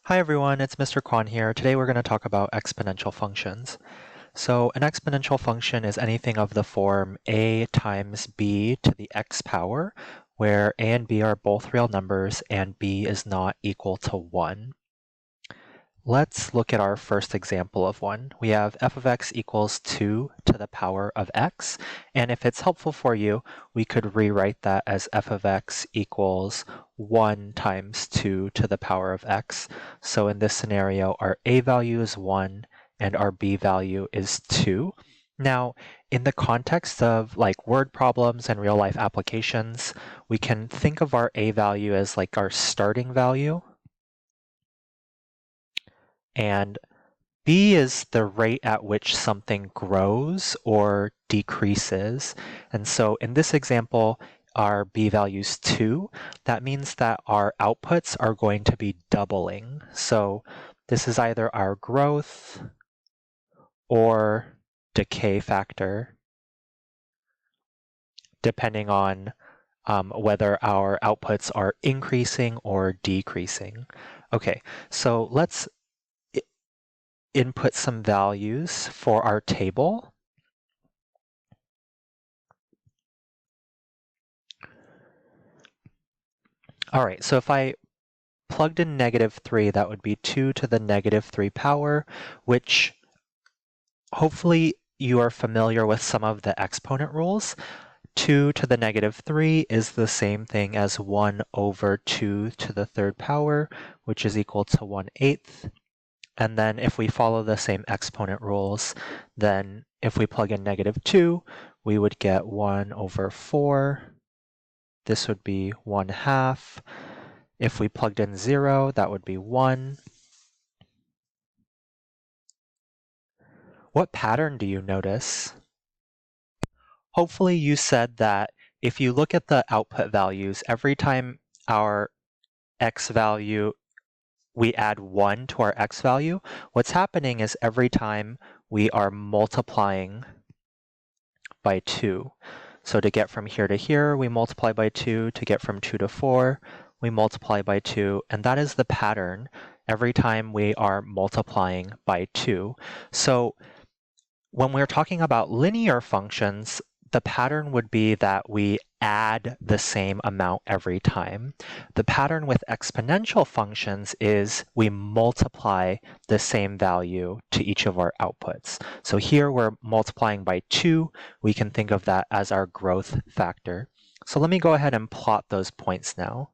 Hi everyone, it's Mr. Kwan here. Today we're going to talk about exponential functions. So an exponential function is anything of the form a times b to the x power, where a and b are both real numbers and b is not equal to 1. Let's look at our first example of one. We have f of x equals 2 to the power of x, and if it's helpful for you, we could rewrite that as f of x equals 1 times 2 to the power of x. So in this scenario, our a value is 1 and our b value is 2. Now, in the context of like word problems and real life applications, we can think of our a value as like our starting value. And b is the rate at which something grows or decreases. And so in this example, our b value is 2. That means that our outputs are going to be doubling. So this is either our growth or decay factor, depending on whether our outputs are increasing or decreasing. Okay, so let's input some values for our table. All right, so if I plugged in -3, that would be 2 to the -3 power, which hopefully you are familiar with some of the exponent rules. 2 to the -3 is the same thing as 1 over 2 to the third power, which is equal to 1/8. And then if we follow the same exponent rules, then if we plug in -2, we would get 1 over 4. This would be 1/2. If we plugged in 0, that would be 1. What pattern do you notice? Hopefully you said that if you look at the output values, every time our x value, we add 1 to our x value, what's happening is every time we are multiplying by 2. So to get from here to here, we multiply by 2. To get from 2 to 4, we multiply by 2. And that is the pattern every time we are multiplying by 2. So when we're talking about linear functions, the pattern would be that we add the same amount every time. The pattern with exponential functions is we multiply the same value to each of our outputs. So here we're multiplying by 2. We can think of that as our growth factor. So let me go ahead and plot those points now.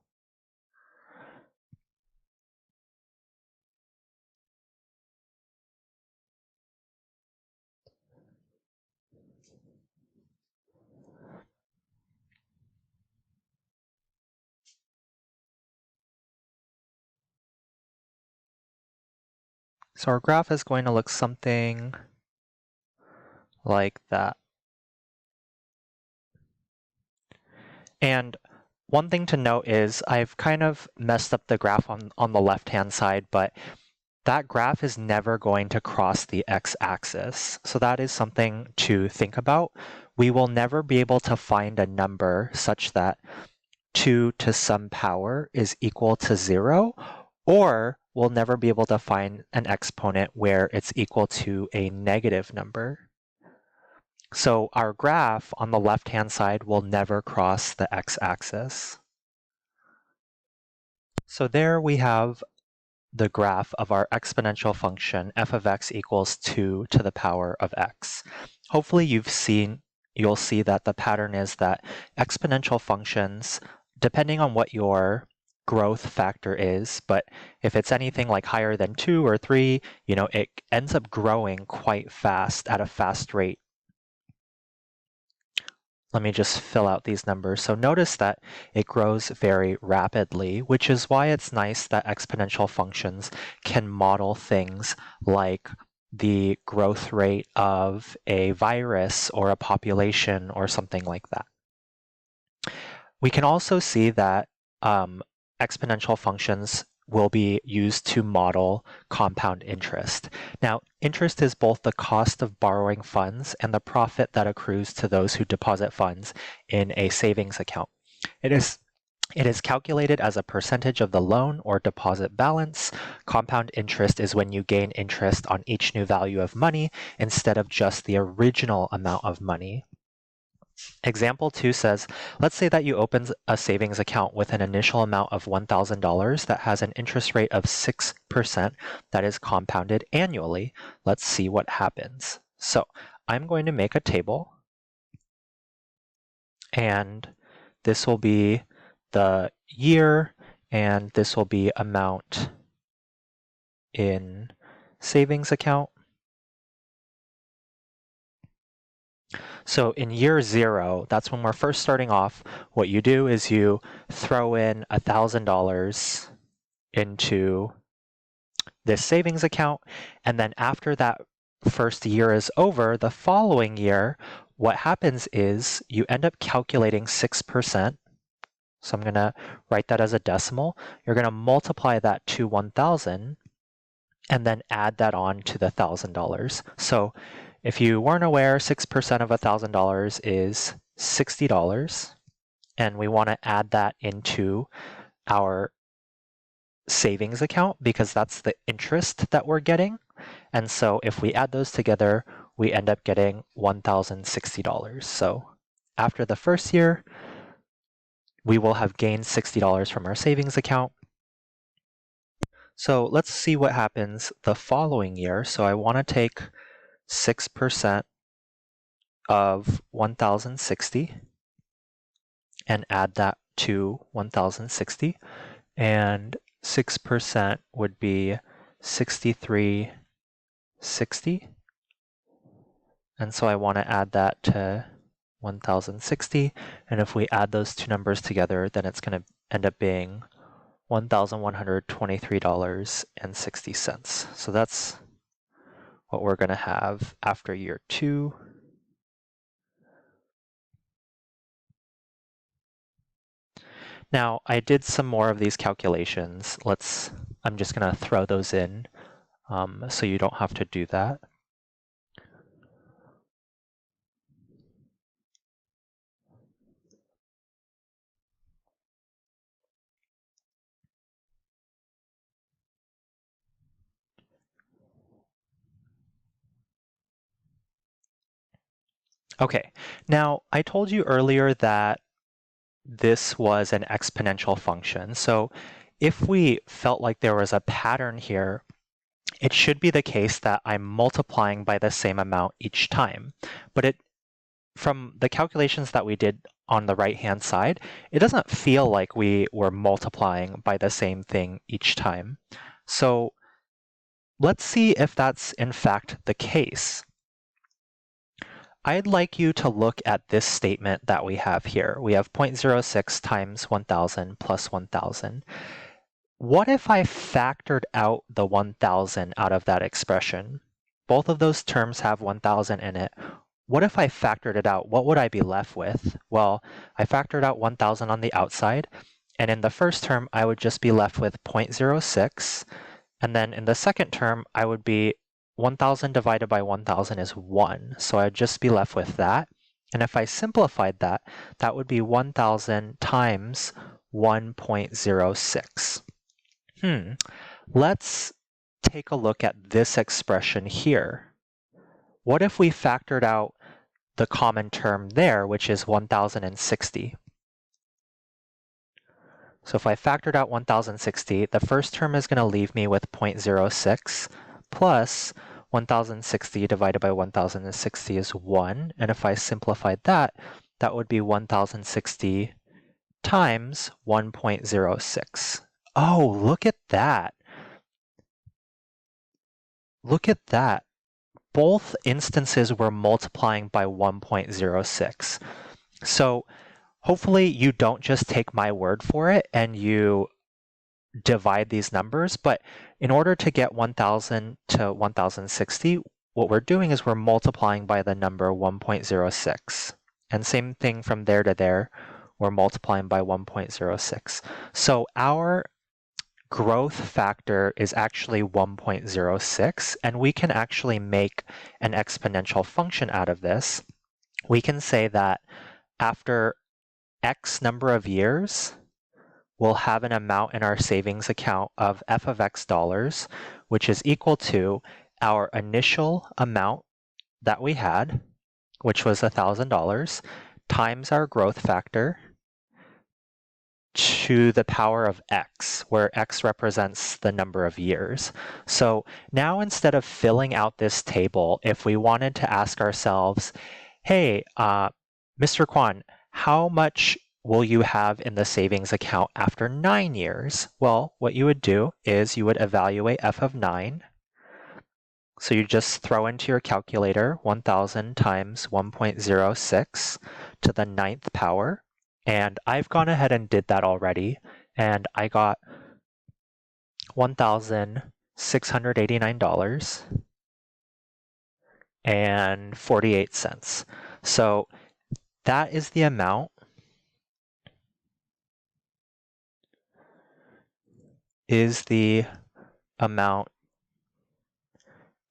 So our graph is going to look something like that. And one thing to note is I've kind of messed up the graph on the left-hand side, but that graph is never going to cross the x-axis. So that is something to think about. We will never be able to find a number such that 2 to some power is equal to 0, or we'll never be able to find an exponent where it's equal to a negative number. So our graph on the left-hand side will never cross the x-axis. So there we have the graph of our exponential function f of x equals 2 to the power of x. Hopefully you'll see that the pattern is that exponential functions, depending on what your growth factor is, but if it's anything like higher than 2 or 3, it ends up growing quite fast at a fast rate. Let me just fill out these numbers. So notice that it grows very rapidly, which is why it's nice that exponential functions can model things like the growth rate of a virus or a population or something like that. We can also see that exponential functions will be used to model compound interest. Now, interest is both the cost of borrowing funds and the profit that accrues to those who deposit funds in a savings account. It is It is calculated as a percentage of the loan or deposit balance. Compound interest is when you gain interest on each new value of money instead of just the original amount of money. Example 2 says, let's say that you open a savings account with an initial amount of $1,000 that has an interest rate of 6% that is compounded annually. Let's see what happens. So I'm going to make a table, and this will be the year, and this will be amount in savings account. So in year 0, that's when we're first starting off. What you do is you throw in $1,000 into this savings account, and then after that first year is over, the following year, what happens is you end up calculating 6%. So I'm going to write that as a decimal. You're going to multiply that to 1,000 and then add that on to the $1,000. So if you weren't aware, 6% of $1,000 is $60, and we want to add that into our savings account because that's the interest that we're getting. And so if we add those together, we end up getting $1,060. So after the first year, we will have gained $60 from our savings account. So let's see what happens the following year. So I want to take 6% of 1,060 and add that to 1,060. And 6% would be 6360. And so I want to add that to 1,060. And if we add those two numbers together, then it's going to end up being $1,123.60. So that's what we're going to have after year 2. Now, I did some more of these calculations. I'm just going to throw those in so you don't have to do that. Okay, now I told you earlier that this was an exponential function. So if we felt like there was a pattern here, it should be the case that I'm multiplying by the same amount each time. But from the calculations that we did on the right-hand side, it doesn't feel like we were multiplying by the same thing each time. So let's see if that's in fact the case. I'd like you to look at this statement that we have here. We have 0.06 times 1,000 plus 1,000. What if I factored out the 1,000 out of that expression? Both of those terms have 1,000 in it. What if I factored it out? What would I be left with? Well, I factored out 1,000 on the outside, and in the first term, I would just be left with 0.06, and then in the second term, I would be 1,000 divided by 1,000 is 1, so I'd just be left with that. And if I simplified that, that would be 1,000 times 1.06. Let's take a look at this expression here. What if we factored out the common term there, which is 1,060? So if I factored out 1,060, the first term is going to leave me with 0.06 plus 1,060 divided by 1,060 is 1. And if I simplified that, that would be 1,060 times 1.06. Oh, look at that. Look at that. Both instances were multiplying by 1.06. So hopefully you don't just take my word for it and you divide these numbers, but in order to get 1,000 to 1,060, what we're doing is we're multiplying by the number 1.06. And same thing from there to there, we're multiplying by 1.06. So our growth factor is actually 1.06, and we can actually make an exponential function out of this. We can say that after X number of years, we'll have an amount in our savings account of f of x dollars, which is equal to our initial amount that we had, which was $1,000, times our growth factor to the power of x, where x represents the number of years. So now instead of filling out this table, if we wanted to ask ourselves, hey, Mr. Kwan, how much will you have in the savings account after 9 years? Well, what you would do is you would evaluate f of 9. So you just throw into your calculator 1,000 times 1.06 to the 9th power. And I've gone ahead and did that already, and I got $1,689.48. So that is the amount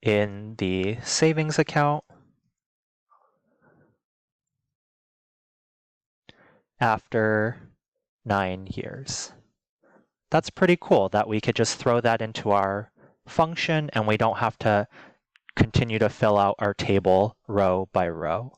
in the savings account after 9 years. That's pretty cool that we could just throw that into our function and we don't have to continue to fill out our table row by row.